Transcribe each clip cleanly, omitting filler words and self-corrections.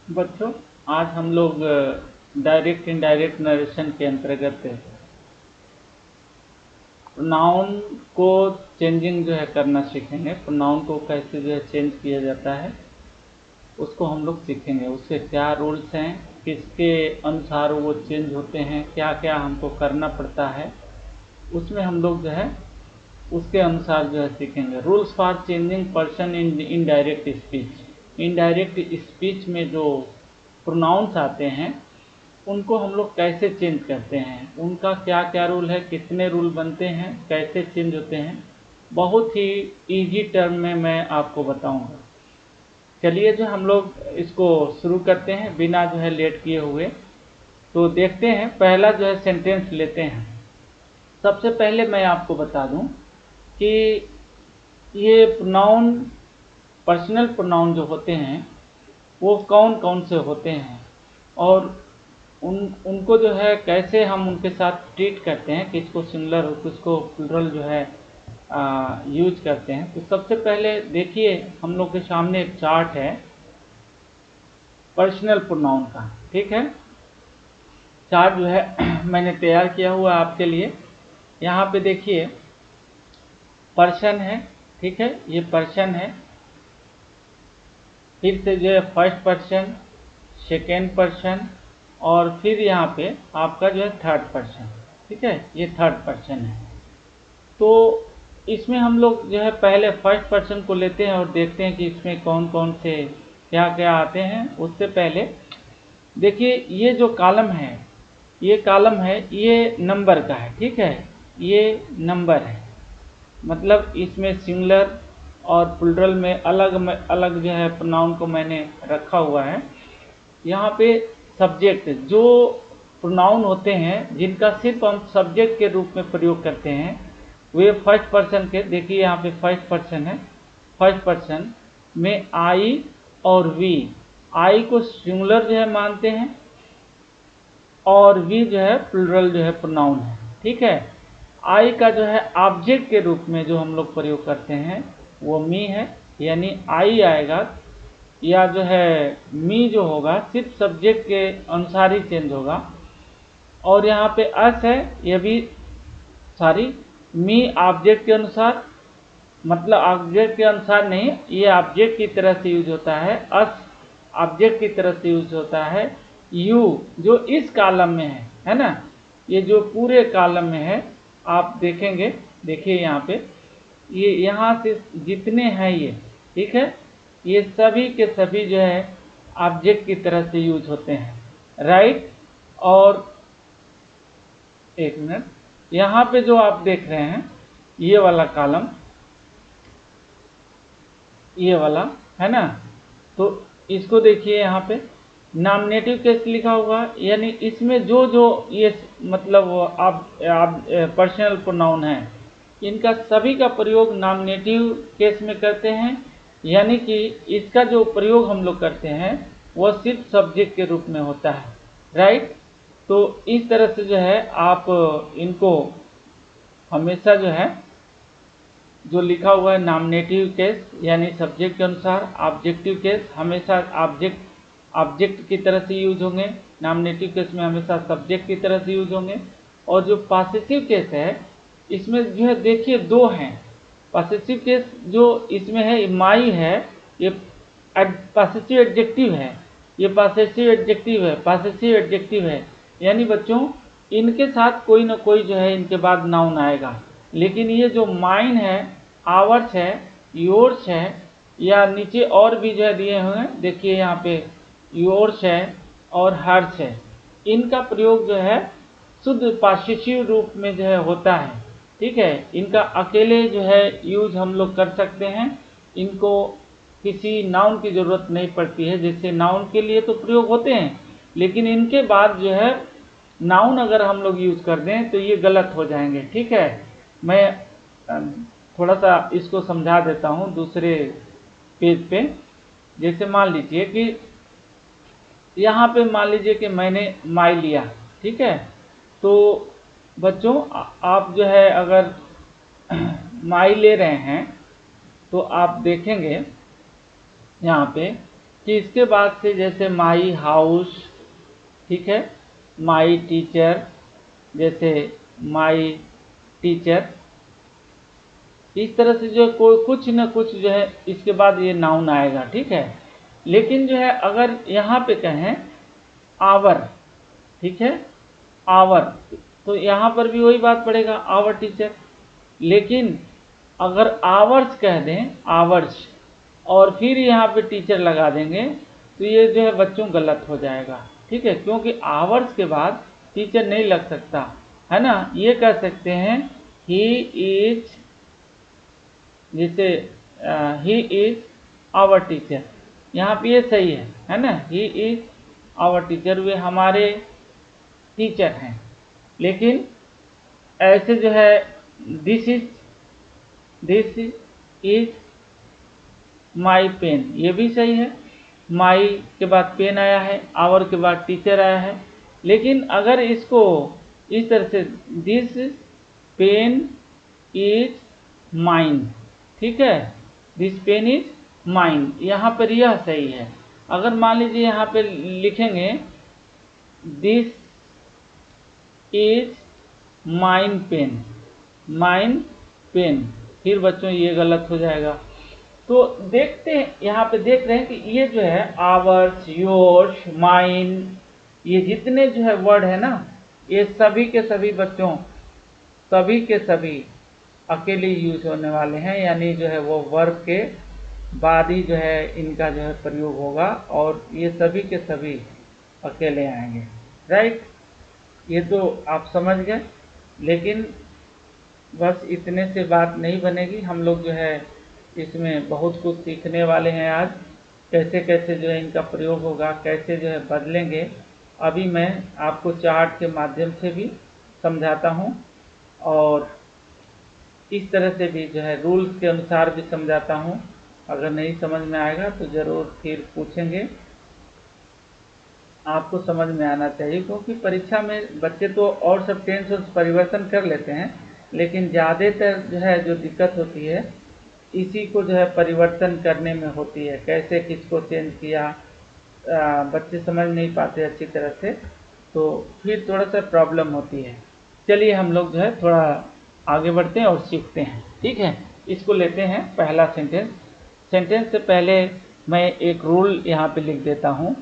बच्चों, आज हम लोग डायरेक्ट इनडायरेक्ट नरेशन के अंतर्गत प्रोनाउन को चेंजिंग जो है करना सीखेंगे। प्रोनाउन को कैसे जो है चेंज किया जाता है उसको हम लोग सीखेंगे। उसके क्या रूल्स हैं, किसके अनुसार वो चेंज होते हैं, क्या क्या हमको करना पड़ता है, उसमें हम लोग जो है उसके अनुसार जो है सीखेंगे। Rules for changing person in indirect speech. Indirect speech में जो प्रोनाउंस आते हैं उनको हम लोग कैसे चेंज करते हैं, उनका क्या क्या रूल है, कितने रूल बनते हैं, कैसे चेंज होते हैं, बहुत ही इजी टर्म में मैं आपको बताऊंगा। चलिए जो हम लोग इसको शुरू करते हैं बिना जो है लेट किए हुए। तो देखते हैं, पहला जो है सेंटेंस लेते हैं। सबसे पहले मैं आपको बता दूं कि ये प्रोनाउन, पर्सनल प्रोनाउन जो होते हैं वो कौन कौन से होते हैं और उनको जो है कैसे हम उनके साथ ट्रीट करते हैं, किसको सिंगुलर और किसको प्लुरल जो है यूज करते हैं। तो सबसे पहले देखिए, हम लोग के सामने एक चार्ट है पर्सनल प्रोनाउन का। ठीक है, चार्ट जो है मैंने तैयार किया हुआ आपके लिए। यहाँ पे देखिए पर्सन है, ठीक है, ये पर्सन है। फिर से जो है फर्स्ट पर्सन, सेकेंड पर्सन और फिर यहाँ पे आपका जो है थर्ड पर्सन। ठीक है, ये थर्ड पर्सन है। तो इसमें हम लोग जो है पहले फर्स्ट पर्सन को लेते हैं और देखते हैं कि इसमें कौन कौन से क्या क्या आते हैं। उससे पहले देखिए, ये जो कॉलम है, ये कॉलम है, ये नंबर का है। ठीक है, ये नंबर है, मतलब इसमें सिंगुलर और प्लुरल में अलग अलग जो है प्रोनाउन को मैंने रखा हुआ है। यहाँ पे सब्जेक्ट जो प्रोनाउन होते हैं जिनका सिर्फ हम सब्जेक्ट के रूप में प्रयोग करते हैं वे फर्स्ट पर्सन के, देखिए यहाँ पे फर्स्ट पर्सन है। फर्स्ट पर्सन में आई और वी, आई को सिंगुलर जो है मानते हैं और वी जो है प्लुरल जो है प्रोनाउन है। ठीक है, आई का जो है ऑब्जेक्ट के रूप में जो हम लोग प्रयोग करते हैं वो मी है, यानी आई आएगा, या जो है मी जो होगा सिर्फ सब्जेक्ट के अनुसार ही चेंज होगा। और यहाँ पे अस है, ये भी सॉरी, मी ऑब्जेक्ट के अनुसार, मतलब ऑब्जेक्ट के अनुसार नहीं, ये ऑब्जेक्ट की तरह से यूज होता है। अस ऑब्जेक्ट की तरह से यूज होता है। यू जो इस कॉलम में है ना, ये जो पूरे कॉलम में है आप देखेंगे, देखिए यहाँ पे ये यहाँ से जितने हैं ये, ठीक है, ये सभी के सभी जो है ऑब्जेक्ट की तरह से यूज होते हैं। राइट, और एक मिनट, यहाँ पे जो आप देख रहे हैं ये वाला कॉलम, ये वाला है ना, तो इसको देखिए यहाँ पे नॉमिनेटिव केस लिखा हुआ, यानी इसमें जो जो ये मतलब आप पर्सनल प्रोनाउन है इनका सभी का प्रयोग नॉमिनेटिव केस में करते हैं, यानी कि इसका जो प्रयोग हम लोग करते हैं वह सिर्फ सब्जेक्ट के रूप में होता है। राइट, तो इस तरह से जो है आप इनको हमेशा जो है जो लिखा हुआ है नॉमिनेटिव केस यानी सब्जेक्ट के अनुसार, ऑब्जेक्टिव केस हमेशा ऑब्जेक्ट की तरह से यूज होंगे, नॉमिनेटिव केस में हमेशा सब्जेक्ट की तरह से यूज होंगे। और जो पॉसेसिव केस है इसमें जो है देखिए दो हैं। पॉसेसिव केस जो इसमें है माई है, ये पॉसेसिव एडजेक्टिव है, ये पॉसेसिव एडजेक्टिव है, पॉसेसिव एडजेक्टिव है, यानी बच्चों इनके साथ कोई ना कोई जो है इनके बाद नाउन आएगा। लेकिन ये जो माइन है, आवर्स है, योर्स है, या नीचे और भी जो है दिए हुए हैं, देखिए यहाँ पे योर्स है और हर्ष है, इनका प्रयोग जो है शुद्ध पॉसेसिव रूप में जो है होता है। ठीक है, इनका अकेले जो है यूज हम लोग कर सकते हैं, इनको किसी नाउन की ज़रूरत नहीं पड़ती है। जैसे नाउन के लिए तो प्रयोग होते हैं, लेकिन इनके बाद जो है नाउन अगर हम लोग यूज कर दें तो ये गलत हो जाएंगे। ठीक है, मैं थोड़ा सा इसको समझा देता हूँ दूसरे पेज पे। जैसे मान लीजिए कि यहाँ पे मान लीजिए कि मैंने माई लिया, ठीक है, तो बच्चों आप जो है अगर माई ले रहे हैं तो आप देखेंगे यहाँ पे कि इसके बाद से जैसे माई हाउस, ठीक है, माई टीचर, जैसे माई टीचर, इस तरह से जो है कोई कुछ न कुछ जो है इसके बाद ये नाउन आएगा, ठीक है। लेकिन जो है अगर यहाँ पे कहें आवर, ठीक है, आवर, तो यहाँ पर भी वही बात पड़ेगा, आवर टीचर। लेकिन अगर आवर्स कह दें, आवर्स, और फिर यहाँ पे टीचर लगा देंगे तो ये जो है बच्चों गलत हो जाएगा, ठीक है, क्योंकि आवर्स के बाद टीचर नहीं लग सकता, है ना। ये कह सकते हैं ही इज, जैसे ही इज आवर टीचर, यहाँ पे ये सही है ना, ही इज आवर टीचर, वे हमारे टीचर हैं। लेकिन ऐसे जो है दिस इज माई पेन, ये भी सही है, माई के बाद पेन आया है, आवर के बाद टीचर आया है। लेकिन अगर इसको इस तरह से दिस पेन इज माइन, ठीक है, दिस पेन इज माइन, यहाँ पर यह सही है। अगर मान लीजिए यहाँ पे लिखेंगे this is mine pen, mine pen, फिर बच्चों ये गलत हो जाएगा। तो देखते हैं, यहाँ पे देख रहे हैं कि ये जो है आवर्स, योर्स, माइन, ये जितने जो है वर्ड है ना, ये सभी के सभी बच्चों, सभी के सभी अकेले यूज होने वाले हैं, यानी जो है वो वर्ब के बाद ही जो है इनका जो है प्रयोग होगा, और ये सभी के सभी अकेले आएंगे, राइट। ये तो आप समझ गए। लेकिन बस इतने से बात नहीं बनेगी, हम लोग जो है इसमें बहुत कुछ सीखने वाले हैं आज, कैसे कैसे जो है इनका प्रयोग होगा, कैसे जो है बदलेंगे। अभी मैं आपको चार्ट के माध्यम से भी समझाता हूँ, और इस तरह से भी जो है रूल्स के अनुसार भी समझाता हूँ। अगर नहीं समझ में आएगा तो ज़रूर फिर पूछेंगे, आपको समझ में आना चाहिए, क्योंकि परीक्षा में बच्चे तो और सब टेंस परिवर्तन कर लेते हैं, लेकिन ज़्यादातर जो है जो दिक्कत होती है इसी को जो है परिवर्तन करने में होती है, कैसे किसको चेंज किया, बच्चे समझ नहीं पाते अच्छी तरह से, तो फिर थोड़ा सा प्रॉब्लम होती है। चलिए हम लोग जो है थोड़ा आगे बढ़ते हैं और सीखते हैं, ठीक है। इसको लेते हैं पहला सेंटेंस। सेंटेंस से पहले मैं एक रूल यहाँ पे लिख देता हूँ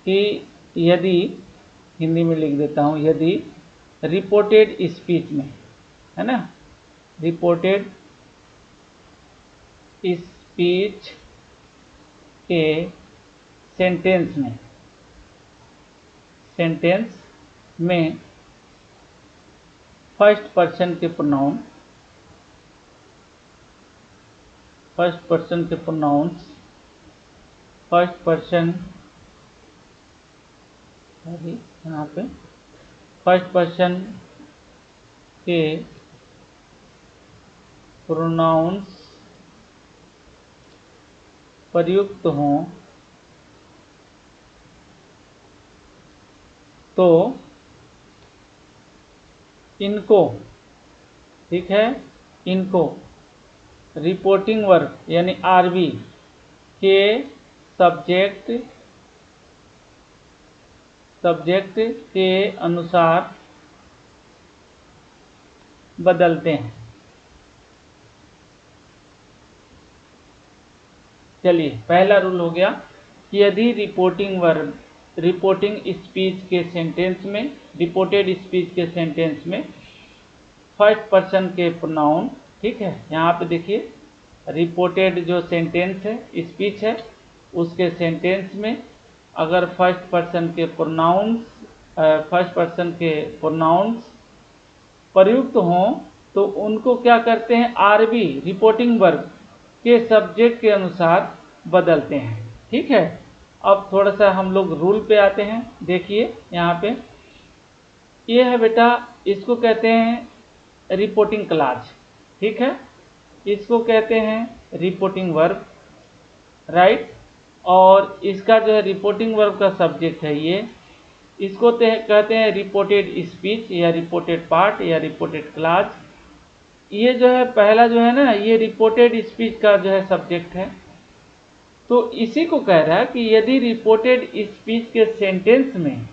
कि यदि, हिंदी में लिख देता हूँ, यदि रिपोर्टेड स्पीच में, है ना, रिपोर्टेड स्पीच के सेंटेंस में फर्स्ट पर्सन के प्रोनाउन, फर्स्ट पर्सन के प्रोनाउंस, फर्स्ट पर्सन, यहाँ पे फर्स्ट पर्सन के प्रोनाउंस प्रयुक्त हों तो इनको, ठीक है, इनको रिपोर्टिंग वर्ब यानी आरबी के सब्जेक्ट के अनुसार बदलते हैं। चलिए पहला रूल हो गया कि यदि रिपोर्टिंग वर्ब, रिपोर्टिंग स्पीच के सेंटेंस में, रिपोर्टेड स्पीच के सेंटेंस में फर्स्ट पर्सन के प्रोनाउन, ठीक है, यहाँ पे देखिए रिपोर्टेड जो सेंटेंस है, स्पीच है, उसके सेंटेंस में अगर फर्स्ट पर्सन के प्रोनाउंस प्रयुक्त हों तो उनको क्या करते हैं, आरबी रिपोर्टिंग वर्ब के सब्जेक्ट के अनुसार बदलते हैं, ठीक है। अब थोड़ा सा हम लोग रूल पे आते हैं। देखिए यहाँ पे ये है बेटा, इसको कहते हैं रिपोर्टिंग क्लॉज, ठीक है, इसको कहते हैं रिपोर्टिंग वर्ब, राइट। और इसका जो है रिपोर्टिंग वर्ब का सब्जेक्ट है ये, इसको कहते हैं रिपोर्टेड स्पीच या रिपोर्टेड पार्ट या रिपोर्टेड क्लॉज। ये जो है पहला जो है ना, ये रिपोर्टेड स्पीच का जो है सब्जेक्ट है। तो इसी को कह रहा है कि यदि रिपोर्टेड स्पीच के सेंटेंस में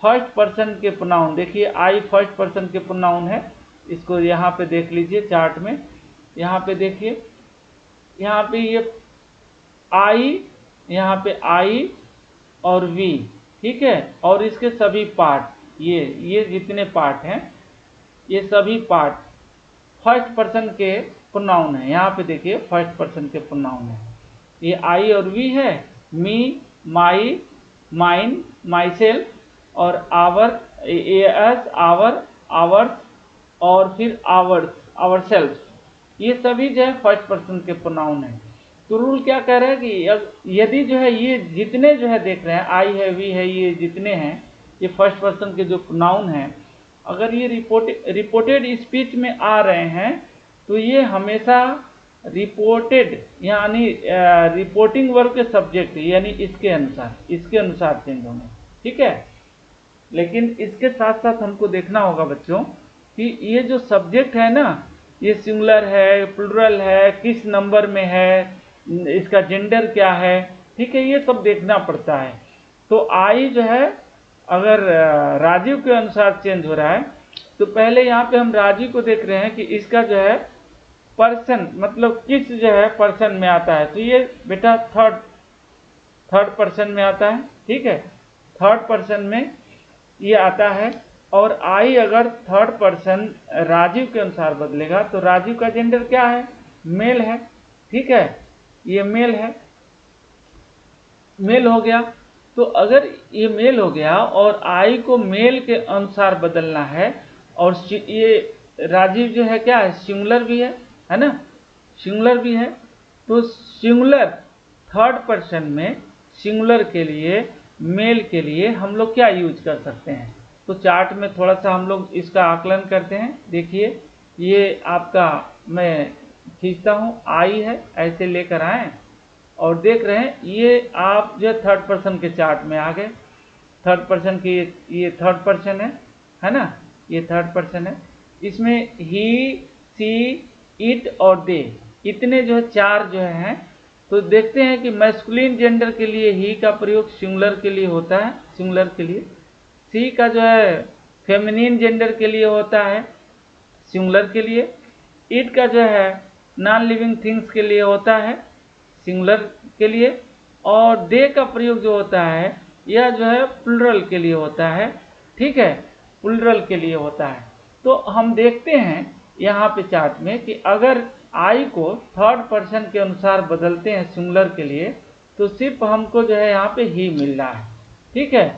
फर्स्ट पर्सन के प्रोनाउन, देखिए आई फर्स्ट पर्सन के प्रोनाउन है, इसको यहाँ पे देख लीजिए चार्ट में, यहाँ पे देखिए, यहाँ पे ये आई, यहाँ पे आई और वी, ठीक है, और इसके सभी पार्ट, ये जितने पार्ट हैं ये सभी पार्ट फर्स्ट पर्सन के प्रोनाउन है। यहाँ पे देखिए फर्स्ट पर्सन के प्रोनाउन है, ये आई और वी है, मी, माई, माइन, माई सेल्फ और आवर, एस, आवर, आवर्स और फिर आवर्स, आवर सेल्फ, ये सभी जो है फर्स्ट पर्सन के प्रोनाउन है। तो रूल क्या कह रहा है कि यदि जो है ये जितने जो है देख रहे हैं, आई है, वी है, ये जितने हैं ये फर्स्ट पर्सन के जो प्रोनाउन हैं, अगर ये रिपोर्टेड स्पीच में आ रहे हैं तो ये हमेशा रिपोर्टेड यानी रिपोर्टिंग वर्ब के सब्जेक्ट यानी इसके अनुसार चेंज होंगे, ठीक है। लेकिन इसके साथ साथ हमको देखना होगा बच्चों कि ये जो सब्जेक्ट है ना, ये सिंगुलर है, प्लुरल है, किस नंबर में है, इसका जेंडर क्या है, ठीक है, ये सब देखना पड़ता है। तो आई जो है अगर राजीव के अनुसार चेंज हो रहा है तो पहले यहाँ पे हम राजीव को देख रहे हैं कि इसका जो है पर्सन मतलब किस जो है पर्सन में आता है, तो ये बेटा थर्ड पर्सन में आता है, ठीक है, थर्ड पर्सन में ये आता है। और आई अगर थर्ड पर्सन राजीव के अनुसार बदलेगा तो राजीव का जेंडर क्या है, मेल है, ठीक है, ये मेल है, मेल हो गया। तो अगर ये मेल हो गया और आई को मेल के अनुसार बदलना है, और ये राजीव जो है क्या है, सिंगुलर भी है ना, सिंगुलर भी है, तो सिंगुलर थर्ड पर्सन में सिंगुलर के लिए, मेल के लिए हम लोग क्या यूज कर सकते हैं। तो चार्ट में थोड़ा सा हम लोग इसका आकलन करते हैं। देखिए ये आपका मैं खींचता हूँ, आई है, ऐसे लेकर आए और देख रहे हैं ये आप जो थर्ड पर्सन के चार्ट में आ गए, थर्ड पर्सन की ये थर्ड पर्सन है ना, ये थर्ड पर्सन है, इसमें ही, सी, इट और दे, इतने जो है चार जो हैं। तो देखते हैं कि मैस्कुलिन जेंडर के लिए ही का प्रयोग सिंगुलर के लिए होता है, सिंगुलर के लिए, सी का जो है फेमिनिन जेंडर के लिए होता है सिंगुलर के लिए, इट का जो है नॉन लिविंग थिंग्स के लिए होता है सिंगुलर के लिए, और दे का प्रयोग जो होता है यह जो है प्लुरल के लिए होता है, ठीक है, प्लुरल के लिए होता है। तो हम देखते हैं यहाँ पे चार्ट में कि अगर आई को थर्ड पर्सन के अनुसार बदलते हैं सिंगुलर के लिए तो सिर्फ हमको जो है यहाँ पे ही मिल रहा है, ठीक है।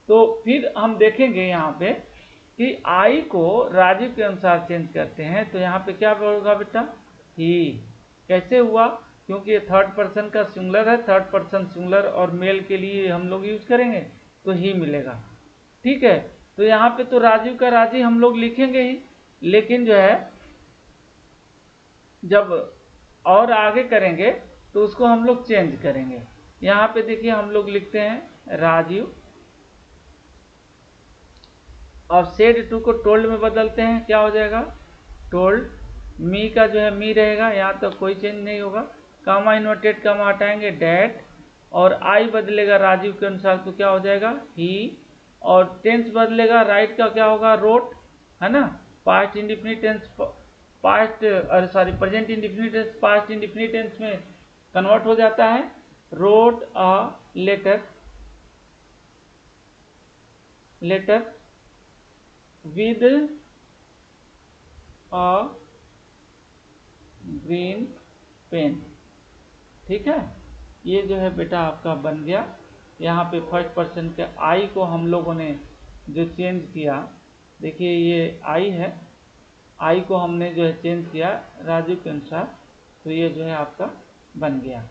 तो फिर हम देखेंगे यहाँ पे कि आई को राजीव के अनुसार चेंज करते हैं तो यहाँ पे क्या होगा बेटा, ही। कैसे हुआ, क्योंकि ये थर्ड पर्सन का सिंगुलर है, थर्ड पर्सन सिंगुलर और मेल के लिए हम लोग यूज करेंगे तो ही मिलेगा, ठीक है। तो यहाँ पे तो राजीव का राजी हम लोग लिखेंगे ही, लेकिन जो है जब और आगे करेंगे तो उसको हम लोग चेंज करेंगे। यहाँ पे देखिए हम लोग लिखते हैं राजीव और सेड टू को टोल्ड में बदलते हैं, क्या हो जाएगा, टोल्ड। मी का जो है मी रहेगा, यहाँ तक कोई चेंज नहीं होगा, कामा इन्वर्टेड कामा हटाएंगे डैट, और आई बदलेगा राजीव के अनुसार तो क्या हो जाएगा ही, और टेंस बदलेगा, राइट का क्या होगा रोट, है ना, past indefinite tense present indefinite tense past indefinite tense में कन्वर्ट हो जाता है, wrote a letter with a green pen, ठीक है। ये जो है बेटा आपका बन गया। यहाँ पे फर्स्ट पर्सन के आई को हम लोगों ने जो चेंज किया, देखिए ये आई है, आई को हमने जो है चेंज किया राजू के अनुसार, तो ये जो है आपका बन गया,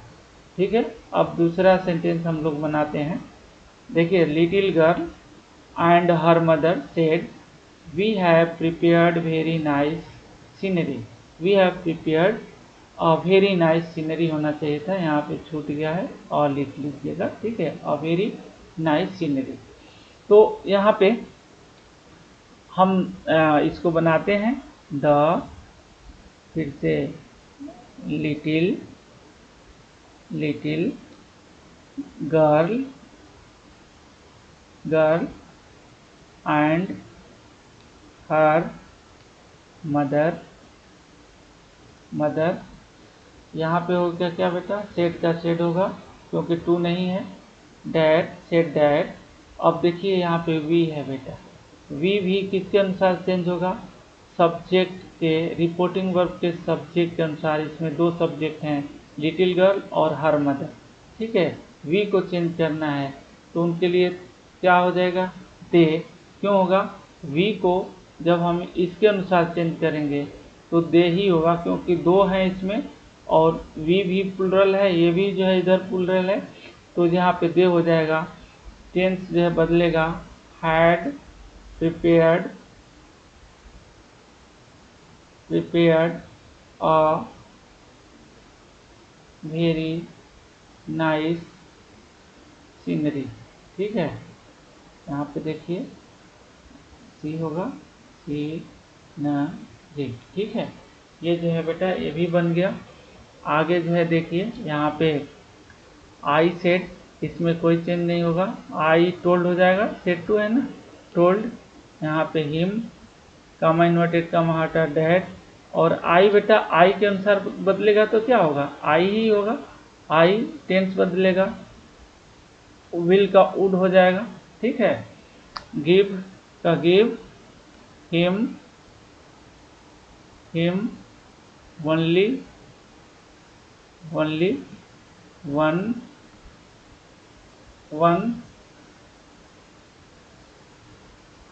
ठीक है। अब दूसरा सेंटेंस हम लोग बनाते हैं। देखिए little girl and her mother said we have prepared very nice scenery, we have prepared very nice scenery होना चाहिए था, यहाँ पे छूट गया है और लिख लीजिएगा, ठीक है, वेरी नाइस सीनरी। तो यहाँ पे हम इसको बनाते हैं द, फिर से little little girl and her mother. यहाँ पे हो गया क्या बेटा, सेड का सेड होगा क्योंकि टू नहीं है। Dad, said dad. अब देखिए यहाँ पे वी है बेटा, वी भी किसके अनुसार चेंज होगा, सब्जेक्ट के, रिपोर्टिंग वर्ब के सब्जेक्ट के अनुसार। इसमें दो सब्जेक्ट हैं, लिटिल गर्ल और हर मदर, ठीक है। वी को चेंज करना है तो उनके लिए क्या हो जाएगा, दे। क्यों होगा, वी को जब हम इसके अनुसार चेंज करेंगे तो दे ही होगा, क्योंकि दो हैं इसमें और वी भी प्लुरल है, ये भी जो है इधर प्लुरल है, तो यहाँ पे दे हो जाएगा। टेंस जो है बदलेगा, had prepared a very nice scenery, ठीक है। यहाँ पे देखिए सी होगा, सीनरी, ठीक है। ये जो है बेटा ये भी बन गया। आगे जो है देखिए यहाँ पे आई सेड, इसमें कोई चेंज नहीं होगा, आई टोल्ड हो जाएगा, सेड टू है ना, टोल्ड। यहाँ पे हिम, कामा इन्वर्टेड कामा हटा डैड। और आई बेटा आई के अनुसार बदलेगा तो क्या होगा, आई ही होगा, आई टेंस बदलेगा, विल का वुड हो जाएगा, ठीक है। गिव का गिव, हिम ओनली वन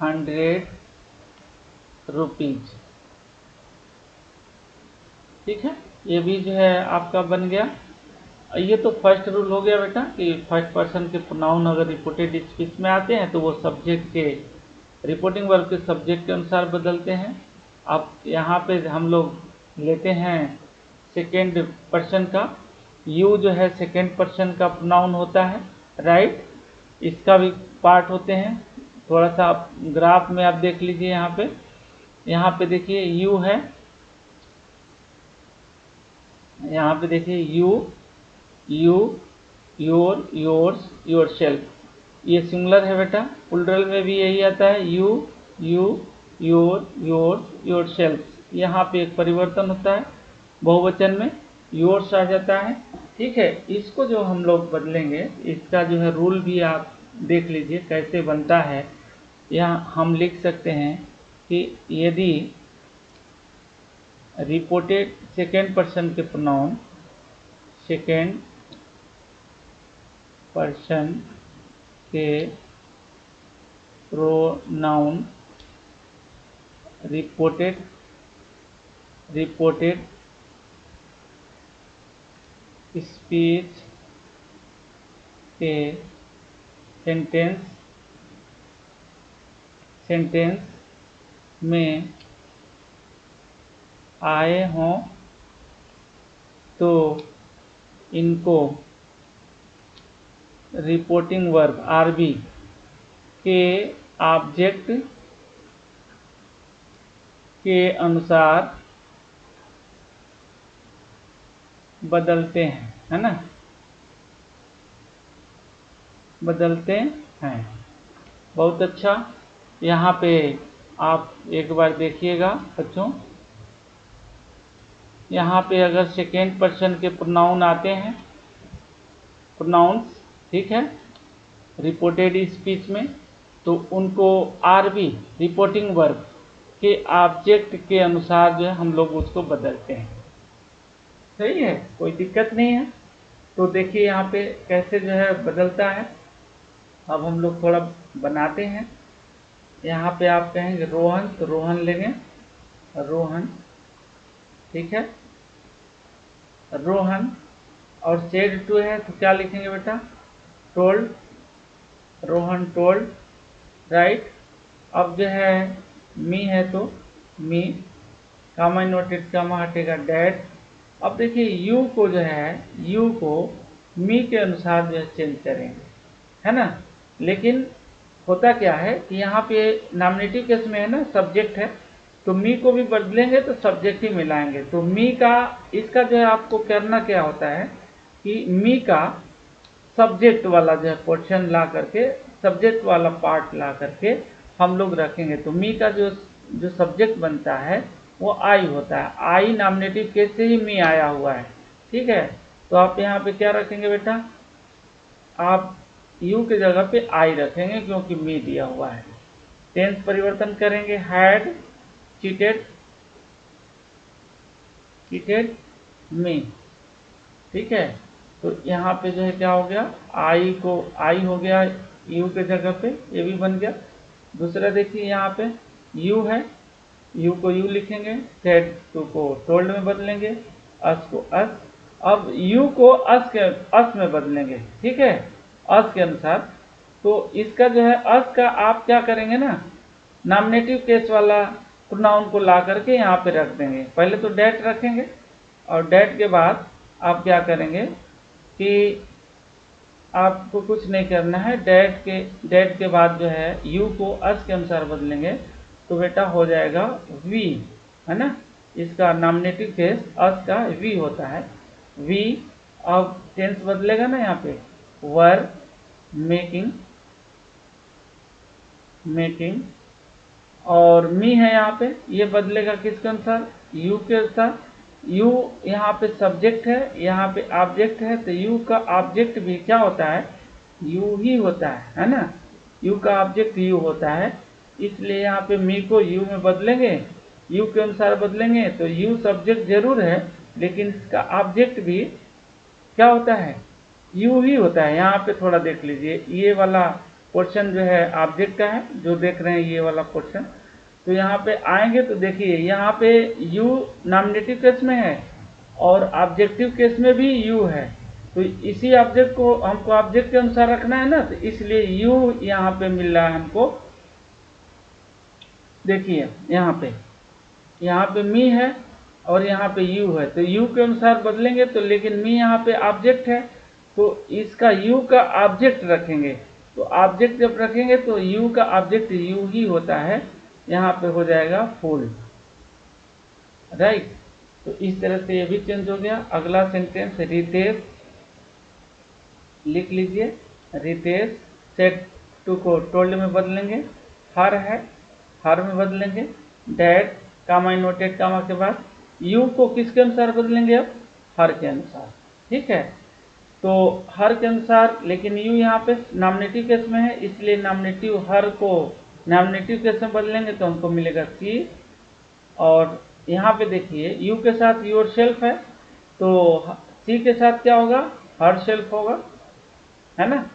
₹100, ठीक है। ये भी जो है आपका बन गया। ये तो फर्स्ट रूल हो गया बेटा कि फर्स्ट पर्सन के प्रोनाउन अगर रिपोर्टेड स्पीच में आते हैं तो वो सब्जेक्ट के, रिपोर्टिंग वर्ब के सब्जेक्ट के अनुसार बदलते हैं। अब यहाँ पे हम लोग लेते हैं सेकेंड पर्सन का। यू जो है सेकेंड पर्सन का प्रोनाउन होता है, राइट। इसका भी पार्ट होते हैं, थोड़ा सा आप ग्राफ में आप देख लीजिए। यहाँ पे देखिए यू है, यहाँ पे देखिए you, your, yours, your self, ये सिंगुलर है बेटा। प्लुरल में भी यही आता है, you, your, yours, your self. यहाँ पे एक परिवर्तन होता है, बहुवचन में योर्स आ जाता है, ठीक है। इसको जो हम लोग बदलेंगे, इसका जो है रूल भी आप देख लीजिए कैसे बनता है। यहाँ हम लिख सकते हैं कि यदि रिपोर्टेड सेकेंड पर्सन के प्रोनाउन, सेकेंड पर्सन के प्रोनाउन रिपोर्टेड स्पीच के सेंटेंस में आए हों तो इनको रिपोर्टिंग वर्ब आरबी के ऑब्जेक्ट के अनुसार बदलते हैं, है ना, बदलते हैं। बहुत अच्छा। यहाँ पे आप एक बार देखिएगा बच्चों, यहाँ पे अगर सेकेंड पर्सन के प्रोनाउन आते हैं, प्रोनाउंस, ठीक है, रिपोर्टेड स्पीच में, तो उनको आरबी रिपोर्टिंग वर्ब के ऑब्जेक्ट के अनुसार जो है हम लोग उसको बदलते हैं। सही है, कोई दिक्कत नहीं है। तो देखिए यहाँ पे कैसे जो है बदलता है। अब हम लोग थोड़ा बनाते हैं। यहाँ पे आप कहेंगे रोहन, तो रोहन लेंगे, रोहन, ठीक है, रोहन। और सेड टू है तो क्या लिखेंगे बेटा, टोल्ड, रोहन टोल्ड, राइट। अब जो है मी है तो मी, कामा इन्वर्टेड कामा हटेगा डैड। अब देखिए यू को जो है, यू को मी के अनुसार जो है चेंज करेंगे, है ना। लेकिन होता क्या है कि यहाँ पे नॉमिनेटिव केस में है ना, सब्जेक्ट है, तो मी को भी बदलेंगे तो सब्जेक्ट ही मिलाएंगे। तो मी का, इसका जो है आपको करना क्या होता है कि कि मी का सब्जेक्ट वाला जो है पोर्शन ला करके, सब्जेक्ट वाला पार्ट ला करके हम लोग रखेंगे। तो मी का जो सब्जेक्ट बनता है वो आई होता है। आई नॉमिनेटिव केस से ही मी आया हुआ है, ठीक है। तो आप यहाँ पे क्या रखेंगे बेटा, आप यू के जगह पे आई रखेंगे क्योंकि मी दिया हुआ है। टेंस परिवर्तन करेंगे, हैड चीटेड मी, ठीक है। तो यहाँ पे जो है क्या हो गया, आई को आई हो गया यू के जगह पे, ये भी बन गया। दूसरा देखिए यहाँ पे यू है, यू को यू लिखेंगे, सेड टू को टोल्ड में बदलेंगे, अस को अस। अब यू को अस में बदलेंगे, ठीक है, अस के अनुसार। तो इसका जो है अस का आप क्या करेंगे ना, नॉमिनेटिव केस वाला प्रोनाउन को ला करके यहाँ पे रख देंगे। पहले तो डेट रखेंगे और डेट के बाद आप क्या करेंगे कि आपको कुछ नहीं करना है, डेट के बाद जो है यू को अस के अनुसार बदलेंगे तो बेटा हो जाएगा वी, है ना। इसका नॉमिनेटिव केस अस का वी होता है, वी। अब टेंस बदलेगा ना यहाँ पे, वर मेकिंग और मी है यहाँ पे, ये बदलेगा किसके अनुसार, यू के अनुसार। यू यहाँ पे सब्जेक्ट है, यहाँ पे ऑब्जेक्ट है, तो यू का ऑब्जेक्ट भी क्या होता है, यू ही होता है ना। यू का ऑब्जेक्ट यू होता है, इसलिए यहाँ पे मी को यू में बदलेंगे, यू के अनुसार बदलेंगे। तो यू सब्जेक्ट जरूर है लेकिन इसका ऑब्जेक्ट भी क्या होता है, यू ही होता है। यहाँ पे थोड़ा देख लीजिए, ये वाला पोर्शन जो है ऑब्जेक्ट का है, जो देख रहे हैं ये वाला पोर्शन। तो यहाँ पे आएंगे तो देखिए यहाँ पे यू नॉमिनेटिव केस में है और ऑब्जेक्टिव केस में भी यू है। तो इसी ऑब्जेक्ट को हमको ऑब्जेक्ट के अनुसार रखना है ना, तो इसलिए यू यहाँ पे मिल रहा है हमको। देखिए यहाँ पे मी है और यहाँ पे यू है, तो यू के अनुसार बदलेंगे तो, लेकिन मी यहाँ पे ऑब्जेक्ट है तो इसका यू का ऑब्जेक्ट रखेंगे। तो ऑब्जेक्ट जब रखेंगे तो यू का ऑब्जेक्ट यू ही होता है, यहाँ पे हो जाएगा फुल, राइट। तो इस तरह से ये भी चेंज हो गया। अगला सेंटेंस, रितेश लिख लीजिए, रितेश सेड टू को टोल्ड में बदलेंगे, हर है हर में बदलेंगे, डैड कामा इनवर्टेड कामा के बाद यू को किसके अनुसार बदलेंगे, अब हर के अनुसार, ठीक है। तो हर के अनुसार, लेकिन यू यहाँ पे नॉमिनेटिव केस में है इसलिए नॉमिनेटिव हर को नॉमिनेटिव केस में बदलेंगे तो हमको मिलेगा सी। और यहाँ पे देखिए यू के साथ योर सेल्फ है तो सी के साथ क्या होगा, हर सेल्फ होगा, है ना।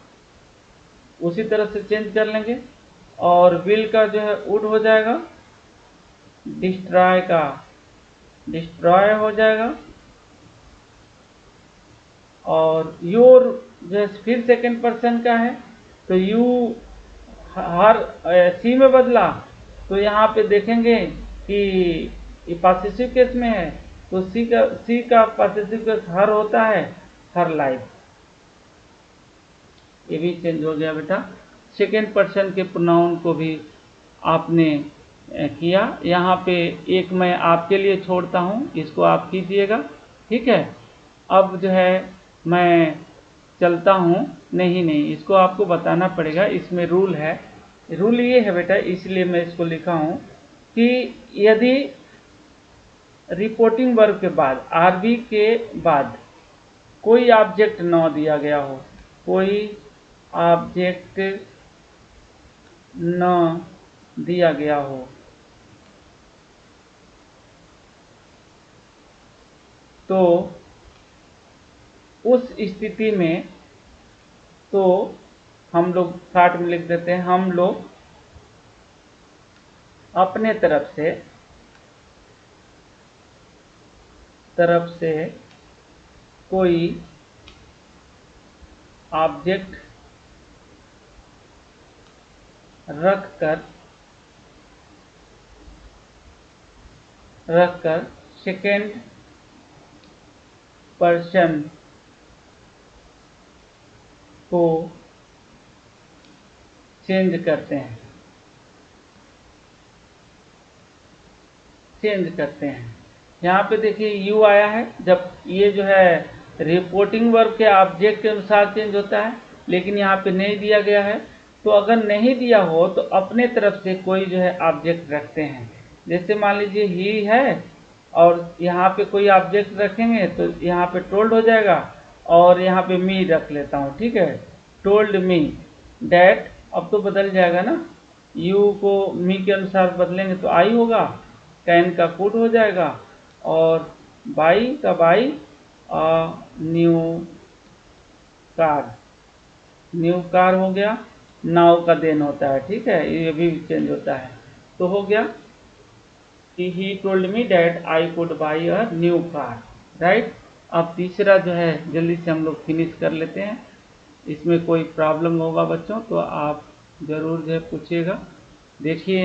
उसी तरह से चेंज कर लेंगे। और विल का जो है वुड हो जाएगा, डिस्ट्रॉय का डिस्ट्रॉय हो जाएगा। और योर जो है फिर सेकंड पर्सन का है तो यू हर सी में बदला, तो यहाँ पे देखेंगे कि पॉसेसिव केस में है तो सी का पॉसेसिव केस हर होता है, हर लाइफ। ये भी चेंज हो गया बेटा। सेकेंड पर्सन के प्रोनाउन को भी आपने किया। यहाँ पे एक मैं आपके लिए छोड़ता हूँ, इसको आप कीजिएगा, ठीक है। अब जो है मैं चलता हूँ, नहीं इसको आपको बताना पड़ेगा, इसमें रूल है। रूल ये है बेटा, इसलिए मैं इसको लिखा हूँ कि यदि रिपोर्टिंग वर्ब के बाद आरबी के बाद कोई ऑब्जेक्ट न दिया गया हो, कोई ऑब्जेक्ट न दिया गया हो तो उस स्थिति में तो हम लोग शॉर्ट में लिख देते हैं, हम लोग अपने तरफ से कोई ऑब्जेक्ट रखकर सेकेंड पर्सन को चेंज करते हैं। यहाँ पे देखिए यू आया है, जब ये जो है रिपोर्टिंग वर्ब के ऑब्जेक्ट के अनुसार चेंज होता है, लेकिन यहाँ पे नहीं दिया गया है। तो अगर नहीं दिया हो तो अपने तरफ से कोई जो है ऑब्जेक्ट रखते हैं। जैसे मान लीजिए ही है और यहाँ पे कोई ऑब्जेक्ट रखेंगे तो यहाँ पे टोल्ड हो जाएगा और यहाँ पे मी रख लेता हूँ, ठीक है। टोल्ड मी डैट, अब तो बदल जाएगा ना, यू को मी के अनुसार बदलेंगे तो आई होगा, कैन का कुड हो जाएगा और बाई का by new car, new car हो गया। नाउ का देन होता है, ठीक है, ये भी चेंज होता है। तो हो गया कि he told me that I could by a new car, right. अब तीसरा जो है जल्दी से हम लोग फिनिश कर लेते हैं। इसमें कोई प्रॉब्लम होगा बच्चों तो आप ज़रूर जो है पूछिएगा। देखिए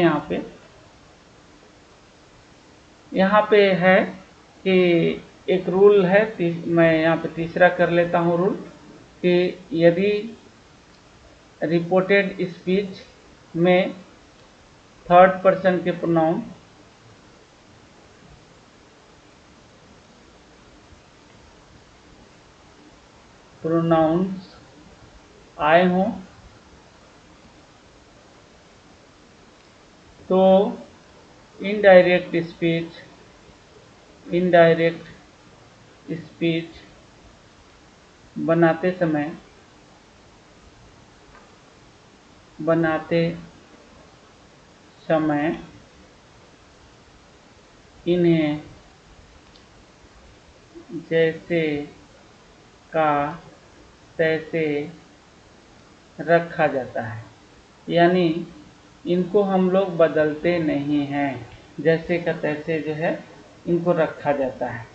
यहाँ पे है कि एक रूल है, मैं यहाँ पे तीसरा कर लेता हूँ रूल, कि यदि रिपोर्टेड स्पीच में थर्ड पर्सन के प्रोनाउंस आए हों तो इनडायरेक्ट स्पीच बनाते समय इन्हें जैसे का तैसे रखा जाता है, यानी इनको हम लोग बदलते नहीं हैं, जैसे का तैसे जो है इनको रखा जाता है।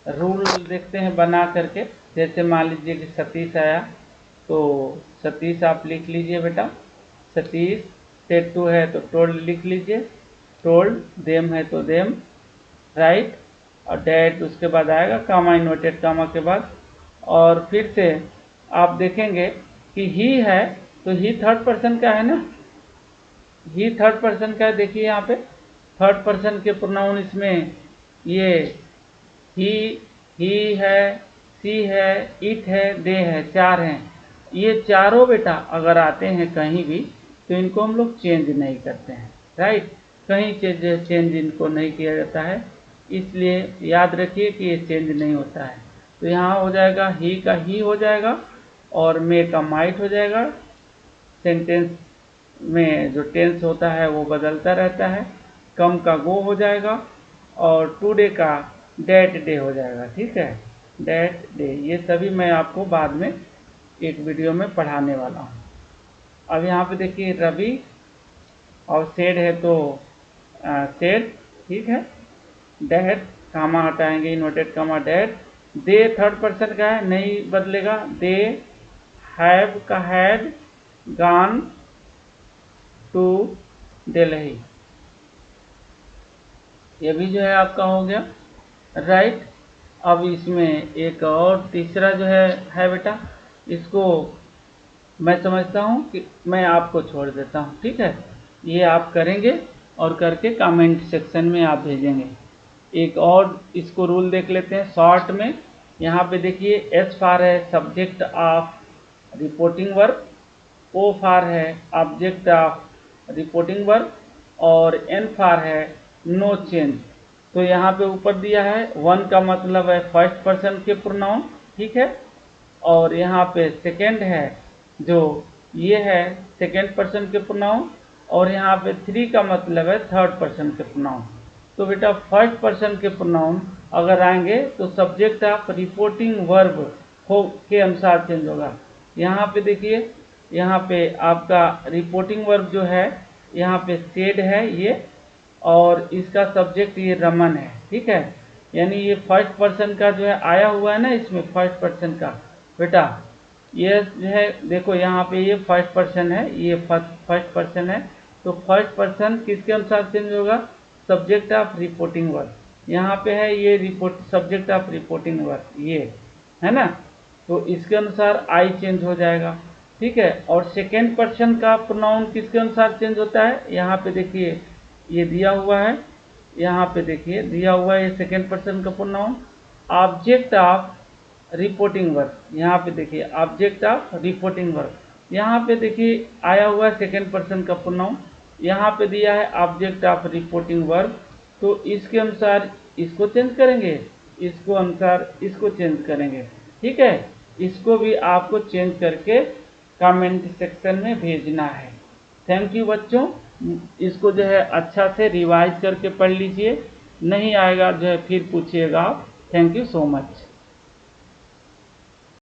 रूल देखते हैं बना करके। जैसे मान लीजिए कि सतीश आया तो सतीश आप लिख लीजिए बेटा, सतीश, सेड टू है तो टोल्ड लिख लीजिए, टोल्ड, देम है तो देम, राइट, और डैट उसके बाद आएगा कामा, इन्वर्टेड कामा के बाद। और फिर से आप देखेंगे कि ही है तो ही थर्ड पर्सन का है ना, ही थर्ड पर्सन का है। देखिए यहाँ पे थर्ड पर्सन के प्रोनाउन इसमें ये ही है, सी है, इट है, दे है, चार हैं। ये चारों बेटा अगर आते हैं कहीं भी तो इनको हम लोग चेंज नहीं करते हैं, राइट। कहीं चेंज इनको नहीं किया जाता है, इसलिए याद रखिए कि ये चेंज नहीं होता है। तो यहाँ हो जाएगा ही का ही हो जाएगा और मे का माइट हो जाएगा। सेंटेंस में जो टेंस होता है वो बदलता रहता है। कम का गो हो जाएगा और टुडे का डेट डे हो जाएगा, ठीक है, डेट डे। ये सभी मैं आपको बाद में एक वीडियो में पढ़ाने वाला हूँ। अब यहाँ पे देखिए रवि और सेड है तो सेड, ठीक है, डैट, कामा हटाएंगे, inverted comma, that. They third person का है, नहीं बदलेगा, दे। हैव का हैड, गॉन टू दिल्ली, ये भी जो है आपका हो गया, राइट। अब इसमें एक और तीसरा जो है बेटा, इसको मैं समझता हूँ कि मैं आपको छोड़ देता हूँ, ठीक है। ये आप करेंगे और करके कमेंट सेक्शन में आप भेजेंगे। एक और इसको रूल देख लेते हैं शॉर्ट में। यहाँ पे देखिए एस फार है सब्जेक्ट ऑफ रिपोर्टिंग वर्ब, ओ फार है ऑब्जेक्ट ऑफ रिपोर्टिंग वर्ब और एन फार है नो चेंज। तो यहाँ पे ऊपर दिया है वन का मतलब है फर्स्ट पर्सन के प्रोनाउन, ठीक है, और यहाँ पे सेकेंड है जो ये है सेकेंड पर्सन के प्रोनाउन और यहाँ पे थ्री का मतलब है थर्ड पर्सन के प्रोनाउन। तो बेटा फर्स्ट पर्सन के प्रोनाउन अगर आएंगे तो सब्जेक्ट ऑफ रिपोर्टिंग वर्ब हो के अनुसार चेंज होगा। यहाँ पे देखिए, यहाँ पे आपका रिपोर्टिंग वर्ब जो है यहाँ पे सेड है ये और इसका सब्जेक्ट ये रमन है, ठीक है, यानी ये फर्स्ट पर्सन का जो है आया हुआ है ना, इसमें फर्स्ट पर्सन का बेटा ये जो है देखो यहाँ पे ये फर्स्ट पर्सन है, ये फर्स्ट पर्सन है। तो फर्स्ट पर्सन किसके अनुसार चेंज होगा, सब्जेक्ट ऑफ रिपोर्टिंग वर्ब। यहाँ पे है ये सब्जेक्ट ऑफ रिपोर्टिंग वर्ब ये है ना, तो इसके अनुसार आई चेंज हो जाएगा, ठीक है। और सेकेंड पर्सन का प्रोनाउन किसके अनुसार चेंज होता है, यहाँ पे देखिए ये दिया हुआ है, यहाँ पे देखिए दिया हुआ है ये सेकेंड पर्सन का pronoun. Object of reporting verb, यहाँ पे देखिए ऑब्जेक्ट ऑफ रिपोर्टिंग वर्ब, यहाँ पे देखिए आया हुआ है सेकेंड पर्सन का प्रोनाउन, यहाँ पे दिया है ऑब्जेक्ट ऑफ रिपोर्टिंग वर्ब, तो इसके अनुसार इसको चेंज करेंगे, इसको अनुसार इसको चेंज करेंगे। ठीक है, इसको भी आपको चेंज करके कमेंट सेक्शन में भेजना है। थैंक यू बच्चों, इसको जो है अच्छा से रिवाइज करके पढ़ लीजिए, नहीं आएगा जो है फिर पूछिएगा आप। Thank you so much.